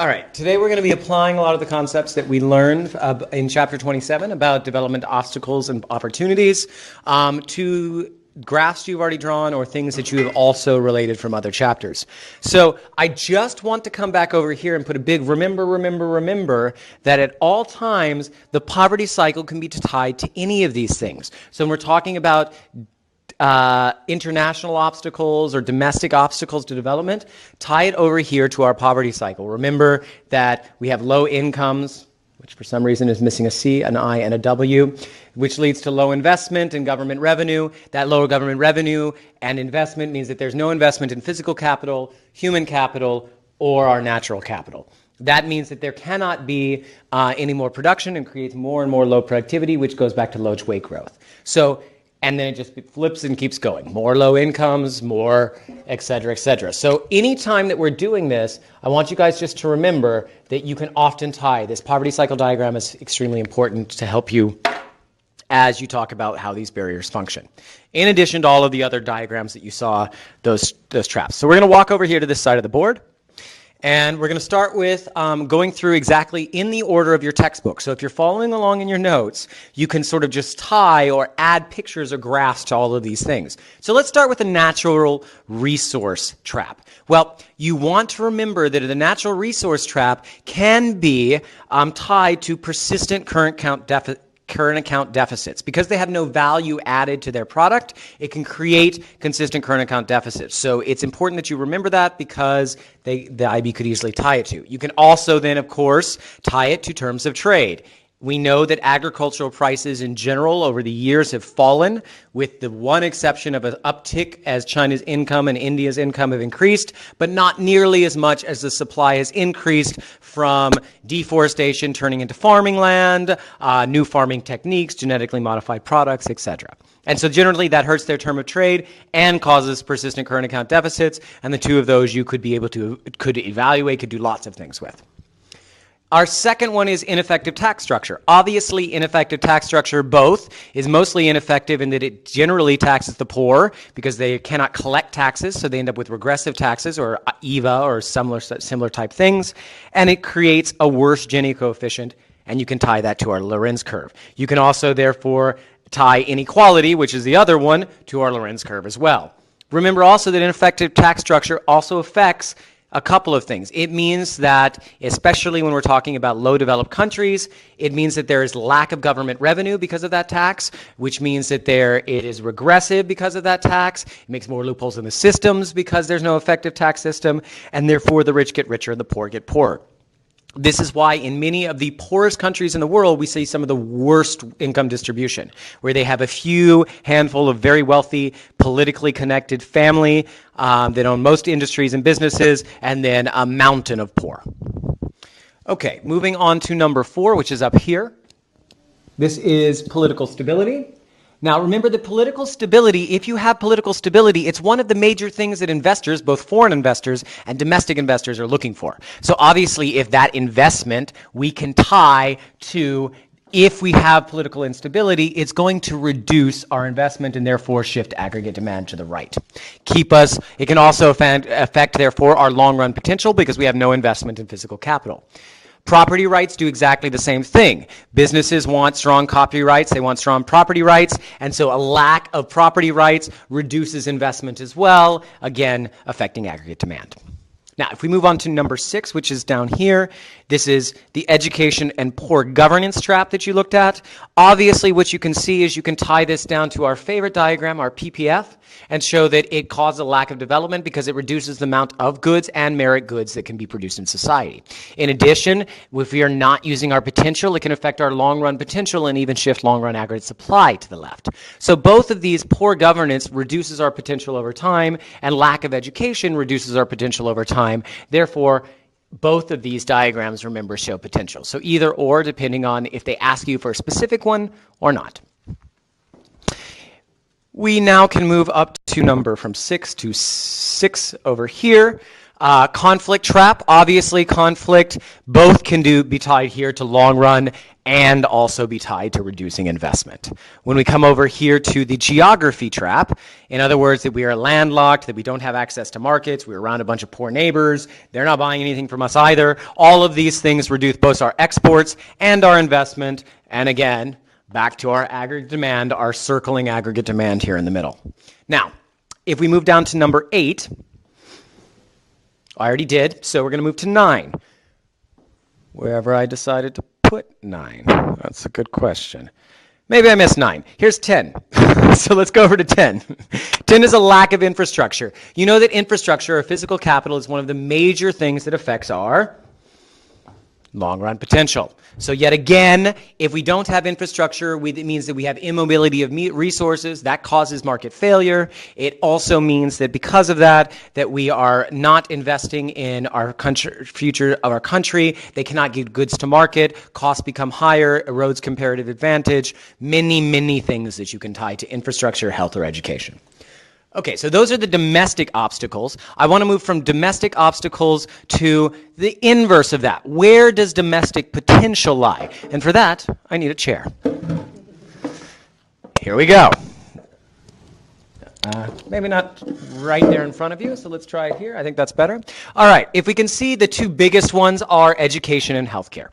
All right, today we're going to be applying a lot of the concepts that we learned in Chapter 27 about development obstacles and opportunities to graphs you've already drawn or things that you have also related from other chapters. So I just want to come back over here and put a big remember that at all times the poverty cycle can be tied to any of these things. So when we're talking about international obstacles or domestic obstacles to development, tie it over here to our poverty cycle. Remember that we have low incomes, which for some reason is missing a C, an I, and a W, which leads to low investment in government revenue. That lower government revenue and investment means that there's no investment in physical capital, human capital, or our natural capital. That means that there cannot be any more production and creates more and more low productivity, which goes back to low wage growth. And then it just flips and keeps going. More low incomes, more, et cetera, et cetera. So anytime that we're doing this, I want you guys just to remember that you can often tie. This poverty cycle diagram is extremely important to help you as you talk about how these barriers function. In addition to all of the other diagrams that you saw, those traps. So we're going to walk over here to this side of the board. And we're going to start with going through exactly in the order of your textbook. So if you're following along in your notes, you can sort of just tie or add pictures or graphs to all of these things. So let's start with the natural resource trap. Well, you want to remember that the natural resource trap can be tied to persistent current account deficits. Because they have no value added to their product, it can create consistent current account deficits. So it's important that you remember that because the IB could easily tie it to. You can also then, of course, tie it to terms of trade. We know that agricultural prices in general over the years have fallen, with the one exception of an uptick as China's income and India's income have increased, but not nearly as much as the supply has increased from deforestation turning into farming land, new farming techniques, genetically modified products, etc. And so generally that hurts their term of trade and causes persistent current account deficits, and the two of those you could evaluate, could do lots of things with. Our second one is ineffective tax structure. Obviously, ineffective tax structure both is mostly ineffective in that it generally taxes the poor because they cannot collect taxes, so they end up with regressive taxes or EVA or similar type things, and it creates a worse Gini coefficient, and you can tie that to our Lorenz curve. You can also, therefore, tie inequality, which is the other one, to our Lorenz curve as well. Remember also that ineffective tax structure also affects a couple of things. It means that, especially when we're talking about low developed countries, it means that there is lack of government revenue because of that tax, which means that it is regressive because of that tax. It makes more loopholes in the systems because there's no effective tax system, and therefore the rich get richer and the poor get poorer. This is why in many of the poorest countries in the world, we see some of the worst income distribution, where they have a few handful of very wealthy, politically connected family that own most industries and businesses, and then a mountain of poor. Okay, moving on to number 4, which is up here. This is political stability. Now, remember that political stability, if you have political stability, it's one of the major things that investors, both foreign investors and domestic investors, are looking for. So obviously, if that investment we can tie to, if we have political instability, it's going to reduce our investment and therefore shift aggregate demand to the right. It can also affect, therefore, our long-run potential because we have no investment in physical capital. Property rights do exactly the same thing. Businesses want strong copyrights, they want strong property rights, and so a lack of property rights reduces investment as well, again, affecting aggregate demand. Now, if we move on to number 6, which is down here, this is the education and poor governance trap that you looked at. Obviously, what you can see is you can tie this down to our favorite diagram, our PPF, and show that it causes a lack of development because it reduces the amount of goods and merit goods that can be produced in society. In addition, if we are not using our potential, it can affect our long-run potential and even shift long-run aggregate supply to the left. So both of these, poor governance reduces our potential over time, and lack of education reduces our potential over time. Therefore, both of these diagrams, remember, show potential. So either or, depending on if they ask you for a specific one or not. We now can move up to number from 6 to 6 over here. Conflict trap, obviously conflict, both can be tied here to long run and also be tied to reducing investment. When we come over here to the geography trap, in other words, that we are landlocked, that we don't have access to markets, we're around a bunch of poor neighbors, they're not buying anything from us either, all of these things reduce both our exports and our investment, and again, back to our aggregate demand, our circling aggregate demand here in the middle. Now, if we move down to number 8, I already did, so we're going to move to 9. Wherever I decided to put 9. That's a good question. Maybe I missed 9. Here's 10. So let's go over to 10. 10 is a lack of infrastructure. You know that infrastructure or physical capital is one of the major things that affects our long-run potential. So yet again, if we don't have infrastructure, it means that we have immobility of resources. That causes market failure. It also means that because of that we are not investing in our future of our country. They cannot get goods to market. Costs become higher, erodes comparative advantage. Many, many things that you can tie to infrastructure, health, or education. Okay, so those are the domestic obstacles. I want to move from domestic obstacles to the inverse of that. Where does domestic potential lie? And for that, I need a chair. Here we go. Maybe not right there in front of you, so let's try it here. I think that's better. All right, if we can see, the two biggest ones are education and healthcare.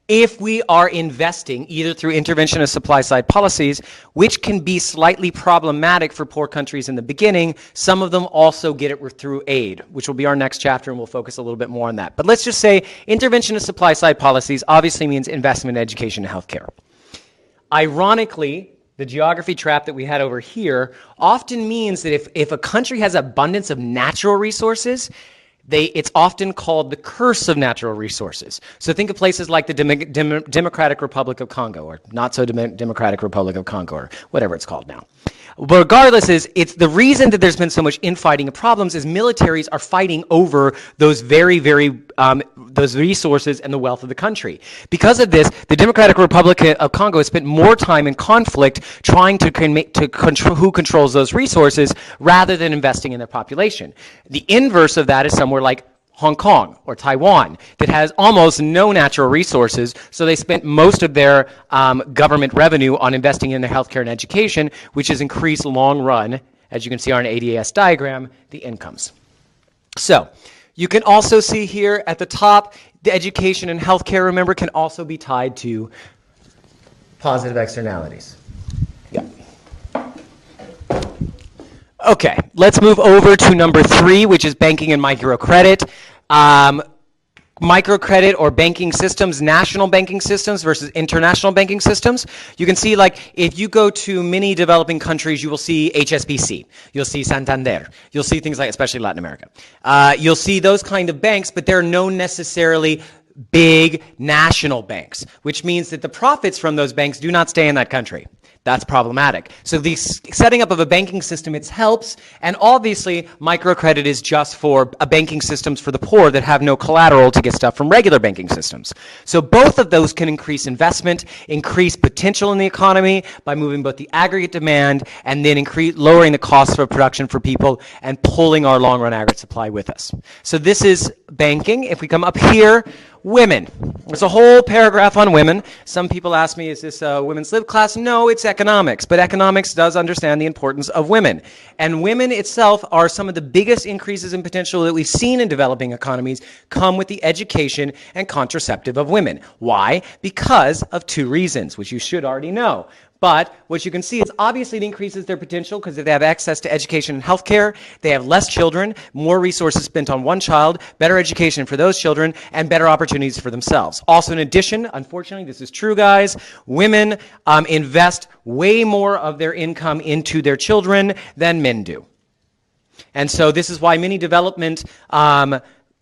If we are investing either through intervention of supply-side policies, which can be slightly problematic for poor countries in the beginning, some of them also get it through aid, which will be our next chapter, and we'll focus a little bit more on that. But let's just say intervention of supply-side policies obviously means investment in education and healthcare. Ironically, the geography trap that we had over here often means that if a country has abundance of natural resources, it's often called the curse of natural resources. So think of places like the Democratic Republic of Congo, or not so Democratic Republic of Congo, or whatever it's called now. But regardless, it's the reason that there's been so much infighting and problems is militaries are fighting over those those resources and the wealth of the country. Because of this, the Democratic Republic of Congo has spent more time in conflict trying to control who controls those resources rather than investing in their population. The inverse of that is somewhere like Hong Kong or Taiwan that has almost no natural resources, so they spent most of their government revenue on investing in their healthcare and education, which has increased long run, as you can see on an ADAS diagram, the incomes. So you can also see here at the top, the education and healthcare, remember, can also be tied to positive externalities. Yeah. Okay, let's move over to number 3, which is banking and microcredit. Microcredit or banking systems, national banking systems versus international banking systems. You can see, like, if you go to many developing countries, you will see HSBC. You'll see Santander. You'll see things like, especially Latin America. You'll see those kind of banks, but they're no necessarily big national banks, which means that the profits from those banks do not stay in that country. That's problematic. So the setting up of a banking system, it helps, and obviously microcredit is just for banking systems for the poor that have no collateral to get stuff from regular banking systems. So both of those can increase investment, increase potential in the economy by moving both the aggregate demand and then lowering the cost of production for people and pulling our long-run aggregate supply with us. So this is banking. If we come up here, women. There's a whole paragraph on women. Some people ask me, is this a women's lib class? No, it's economics, but economics does understand the importance of women. And women itself are some of the biggest increases in potential that we've seen in developing economies come with the education and contraceptive of women. Why? Because of 2 reasons, which you should already know. But what you can see is obviously it increases their potential because if they have access to education and healthcare, they have less children, more resources spent on one child, better education for those children, and better opportunities for themselves. Also, in addition, unfortunately, this is true, guys, women invest way more of their income into their children than men do. And so this is why many development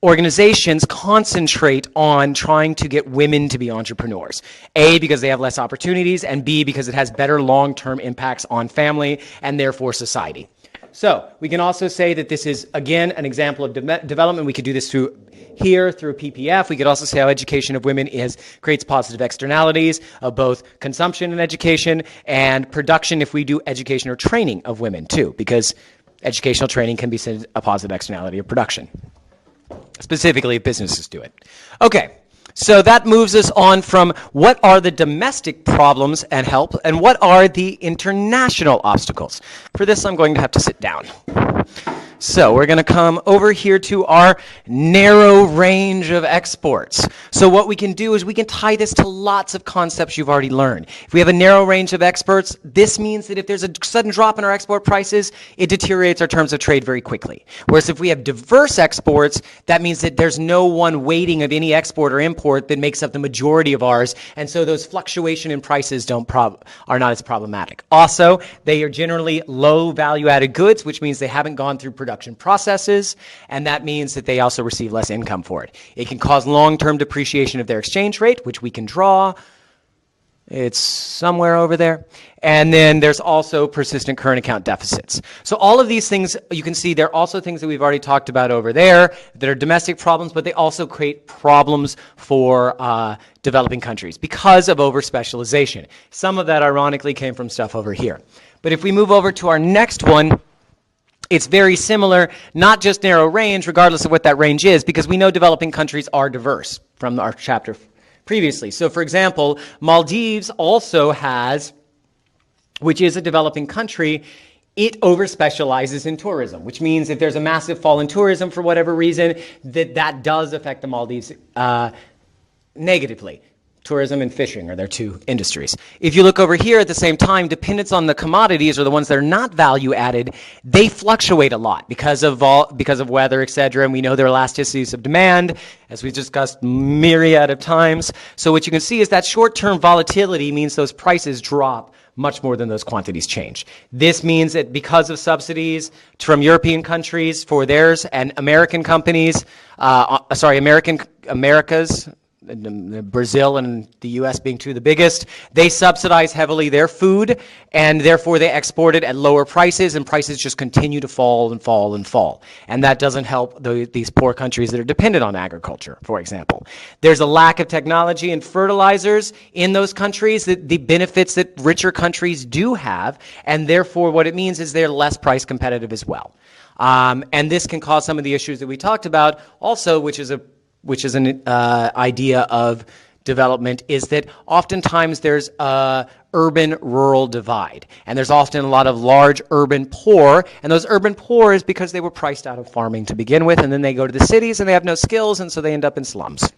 organizations concentrate on trying to get women to be entrepreneurs. A, because they have less opportunities, and B, because it has better long-term impacts on family and therefore society. So we can also say that this is, again, an example of development. We could do this through PPF. We could also say how education of women creates positive externalities of both consumption and education and production if we do education or training of women too, because educational training can be a positive externality of production. specifically if businesses do it. Okay, so that moves us on from what are the domestic problems and help, and what are the international obstacles. For this, I'm going to have to sit down. So we're going to come over here to our narrow range of exports. So what we can do is we can tie this to lots of concepts you've already learned. If we have a narrow range of exports, this means that if there's a sudden drop in our export prices, it deteriorates our terms of trade very quickly. Whereas if we have diverse exports, that means that there's no one weighting of any export or import that makes up the majority of ours, and so those fluctuation in prices are not as problematic. Also, they are generally low value-added goods, which means they haven't gone through production processes, and that means that they also receive less income for it. It can cause long-term depreciation of their exchange rate, which we can draw. It's somewhere over there. And then there's also persistent current account deficits. So all of these things, you can see they're also things that we've already talked about over there that are domestic problems, but they also create problems for developing countries because of over-specialization. Some of that, ironically, came from stuff over here. But if we move over to our next one, it's very similar, not just narrow range, regardless of what that range is, because we know developing countries are diverse from our chapter previously. So, for example, Maldives also has, which is a developing country, it over-specializes in tourism, which means if there's a massive fall in tourism for whatever reason, that does affect the Maldives negatively. Tourism and fishing are their two industries. If you look over here at the same time, dependence on the commodities, or the ones that are not value added, they fluctuate a lot because of weather, etc. And we know their elasticities of demand, as we've discussed myriad of times. So what you can see is that short-term volatility means those prices drop much more than those quantities change. This means that because of subsidies from European countries for theirs and American companies, Americas, Brazil and the U.S. being two of the biggest, they subsidize heavily their food, and therefore they export it at lower prices, and prices just continue to fall and fall and fall. And that doesn't help these poor countries that are dependent on agriculture, for example. There's a lack of technology and fertilizers in those countries, the benefits that richer countries do have, and therefore what it means is they're less price competitive as well. And this can cause some of the issues that we talked about also, which is an idea of development, is that oftentimes there's a urban-rural divide. And there's often a lot of large urban poor, and those urban poor is because they were priced out of farming to begin with, and then they go to the cities and they have no skills, and so they end up in slums.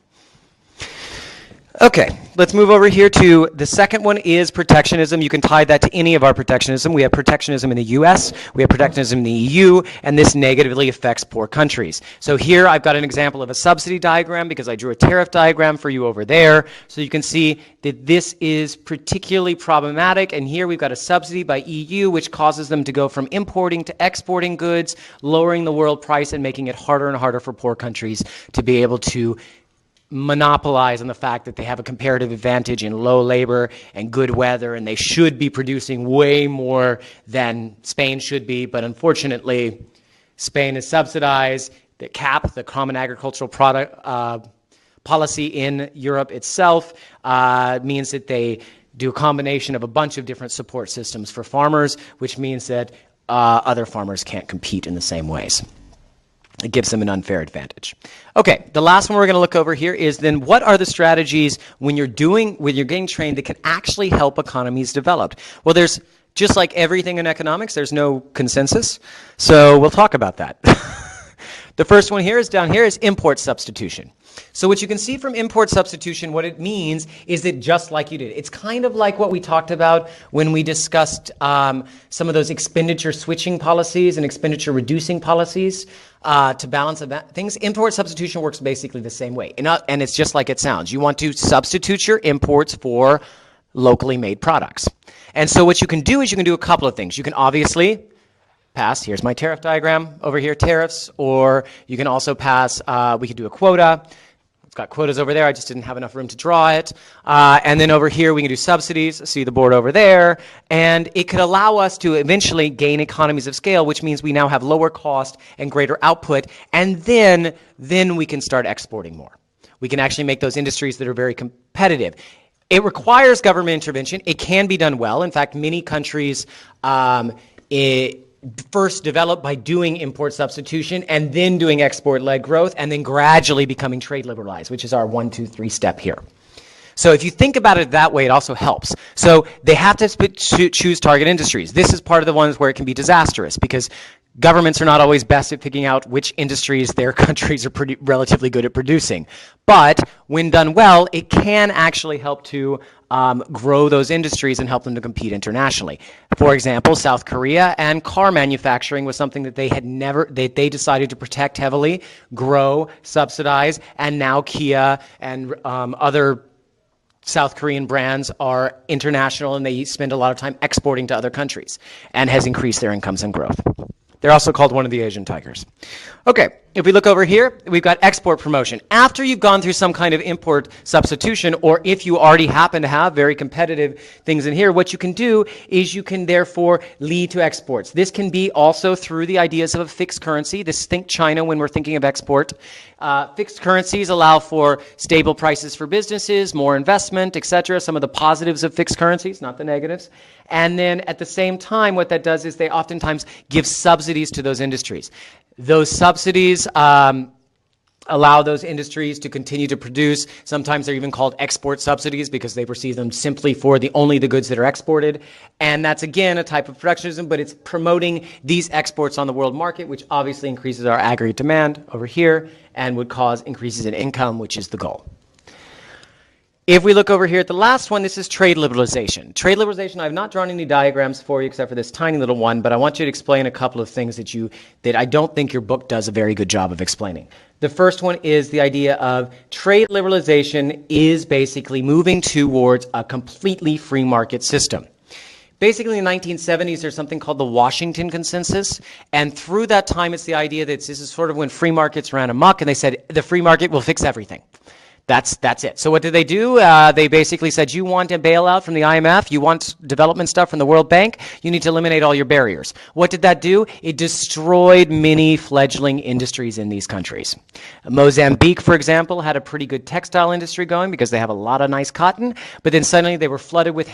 Okay, let's move over here to the second one is protectionism. You can tie that to any of our protectionism. We have protectionism in the U.S., we have protectionism in the EU, and this negatively affects poor countries. So here I've got an example of a subsidy diagram because I drew a tariff diagram for you over there. So you can see that this is particularly problematic, and here we've got a subsidy by EU which causes them to go from importing to exporting goods, lowering the world price and making it harder and harder for poor countries to be able to monopolize on the fact that they have a comparative advantage in low labor and good weather, and they should be producing way more than Spain should be, but unfortunately Spain is subsidized. The CAP, the Common Agricultural Product Policy in Europe itself, means that they do a combination of a bunch of different support systems for farmers, which means that other farmers can't compete in the same ways. It gives them an unfair advantage. Okay, the last one we're going to look over here is then what are the strategies when you're getting trained that can actually help economies develop? Well, there's, just like everything in economics, there's no consensus. So we'll talk about that. The first one here is down here is import substitution. So what you can see from import substitution, what it means is that just like you did, it's kind of like what we talked about when we discussed some of those expenditure switching policies and expenditure reducing policies to balance things. Import substitution works basically the same way. And it's just like it sounds. You want to substitute your imports for locally made products. And so what you can do is you can do a couple of things. You can obviously pass, here's my tariff diagram over here, tariffs, or you can also pass, we could do a quota. It's got quotas over there, I just didn't have enough room to draw it. And then over here we can do subsidies, see the board over there, and it could allow us to eventually gain economies of scale, which means we now have lower cost and greater output, and then we can start exporting more. We can actually make those industries that are very competitive. It requires government intervention. It can be done well. In fact, many countries first developed by doing import substitution and then doing export-led growth and then gradually becoming trade liberalized, which is our 1, 2, 3 step here. So if you think about it that way, it also helps. So they have to choose target industries. This is part of the ones where it can be disastrous because governments are not always best at picking out which industries their countries are relatively good at producing. But when done well, it can actually help to grow those industries and help them to compete internationally. For example, South Korea and car manufacturing was something that they decided to protect heavily, grow, subsidize, and now Kia and other South Korean brands are international and they spend a lot of time exporting to other countries and has increased their incomes and growth. They're also called one of the Asian tigers. Okay, if we look over here, we've got export promotion. After you've gone through some kind of import substitution, or if you already happen to have very competitive things in here, what you can do is you can therefore lead to exports. This can be also through the ideas of a fixed currency. Think China when we're thinking of export. Fixed currencies allow for stable prices for businesses, more investment, etc. Some of the positives of fixed currencies, not the negatives. And then at the same time, what that does is they oftentimes give subsidies to those industries. Those subsidies allow those industries to continue to produce. Sometimes they're even called export subsidies because they receive them simply for only the goods that are exported. And that's, again, a type of protectionism, but it's promoting these exports on the world market, which obviously increases our aggregate demand over here and would cause increases in income, which is the goal. If we look over here at the last one, this is trade liberalization. Trade liberalization, I've not drawn any diagrams for you except for this tiny little one, but I want you to explain a couple of things that I don't think your book does a very good job of explaining. The first one is the idea of trade liberalization is basically moving towards a completely free market system. Basically, in the 1970s, there's something called the Washington Consensus, and through that time, it's the idea that this is sort of when free markets ran amok, and they said the free market will fix everything. That's it. So what did they do? They basically said, you want a bailout from the IMF, you want development stuff from the World Bank, you need to eliminate all your barriers. What did that do? It destroyed many fledgling industries in these countries. Mozambique, for example, had a pretty good textile industry going because they have a lot of nice cotton, but then suddenly they were flooded with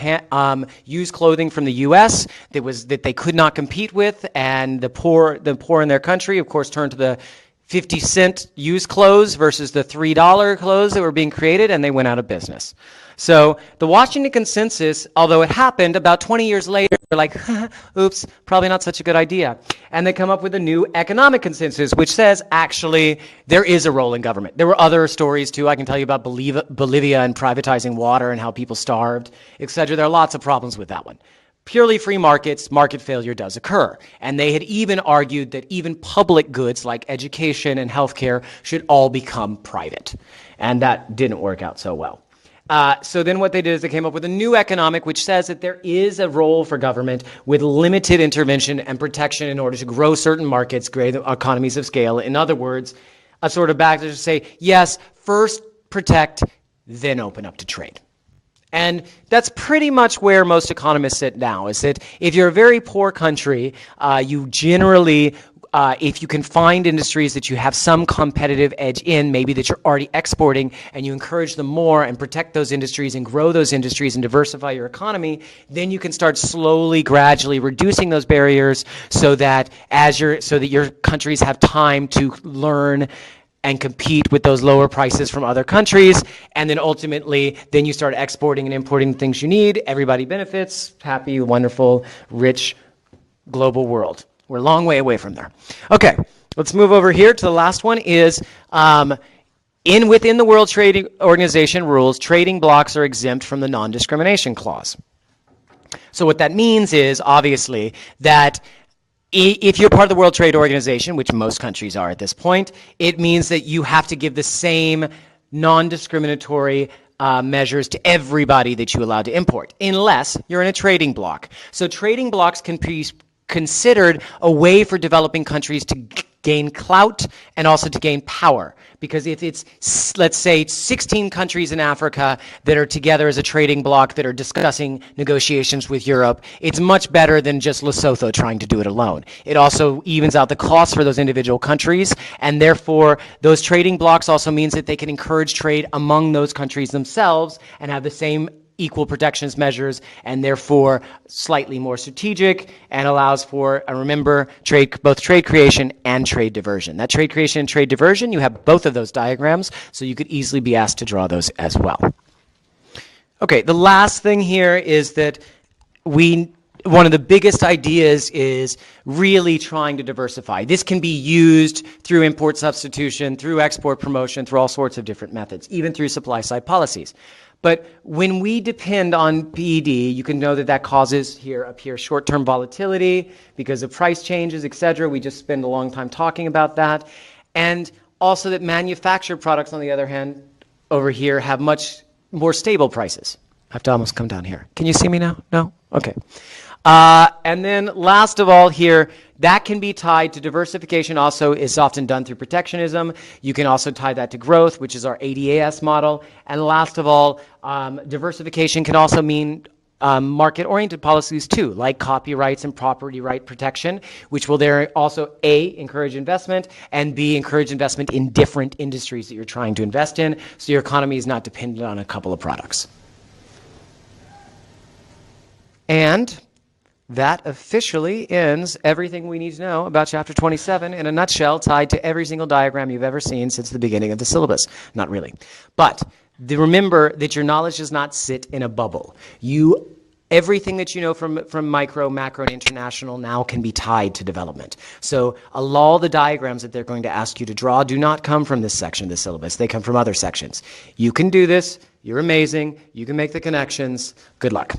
used clothing from the U.S. that they could not compete with, and the poor in their country, of course, turned to the 50-cent used clothes versus the $3 clothes that were being created, and they went out of business. So the Washington Consensus, although it happened about 20 years later, they're like, oops, probably not such a good idea. And they come up with a new economic consensus, which says, actually, there is a role in government. There were other stories, too. I can tell you about Bolivia and privatizing water and how people starved, etc. There are lots of problems with that one. Purely free markets, market failure does occur. And they had even argued that even public goods like education and healthcare should all become private. And that didn't work out so well. So then what they did is they came up with a new economic which says that there is a role for government with limited intervention and protection in order to grow certain markets, create economies of scale. In other words, a sort of backlash to say, yes, first protect, then open up to trade. And that's pretty much where most economists sit now, is that if you're a very poor country, you generally, if you can find industries that you have some competitive edge in, maybe that you're already exporting, and you encourage them more and protect those industries and grow those industries and diversify your economy, then you can start slowly, gradually reducing those barriers so that your countries have time to learn and compete with those lower prices from other countries, and then ultimately, then you start exporting and importing the things you need. Everybody benefits. Happy, wonderful, rich, global world. We're a long way away from there. Okay, let's move over here to the last one is within the World Trade Organization rules, trading blocs are exempt from the non-discrimination clause. So what that means is, obviously, that if you're part of the World Trade Organization, which most countries are at this point, it means that you have to give the same non-discriminatory measures to everybody that you allow to import, unless you're in a trading bloc. So trading blocs can be considered a way for developing countries to gain clout and also to gain power. Because if it's, let's say, 16 countries in Africa that are together as a trading bloc that are discussing negotiations with Europe, it's much better than just Lesotho trying to do it alone. It also evens out the costs for those individual countries, and therefore those trading blocs also means that they can encourage trade among those countries themselves and have the same equal protectionist measures and therefore slightly more strategic and allows for, remember, both trade creation and trade diversion. That trade creation and trade diversion, you have both of those diagrams, so you could easily be asked to draw those as well. Okay, the last thing here is that one of the biggest ideas is really trying to diversify. This can be used through import substitution, through export promotion, through all sorts of different methods, even through supply side policies. But when we depend on PED, you can know that causes up here short-term volatility because of price changes, et cetera. We just spend a long time talking about that. And also that manufactured products, on the other hand, over here have much more stable prices. I have to almost come down here. Can you see me now? No? Okay. And then last of all here, that can be tied to diversification also is often done through protectionism. You can also tie that to growth, which is our ADAS model. And last of all, diversification can also mean market-oriented policies too, like copyrights and property right protection, which will there also A, encourage investment, and B, encourage investment in different industries that you're trying to invest in, so your economy is not dependent on a couple of products. And that officially ends everything we need to know about Chapter 27 in a nutshell, tied to every single diagram you've ever seen since the beginning of the syllabus. Not really. But remember that your knowledge does not sit in a bubble. Everything that you know from micro, macro, and international now can be tied to development. So all the diagrams that they're going to ask you to draw do not come from this section of the syllabus. They come from other sections. You can do this. You're amazing. You can make the connections. Good luck.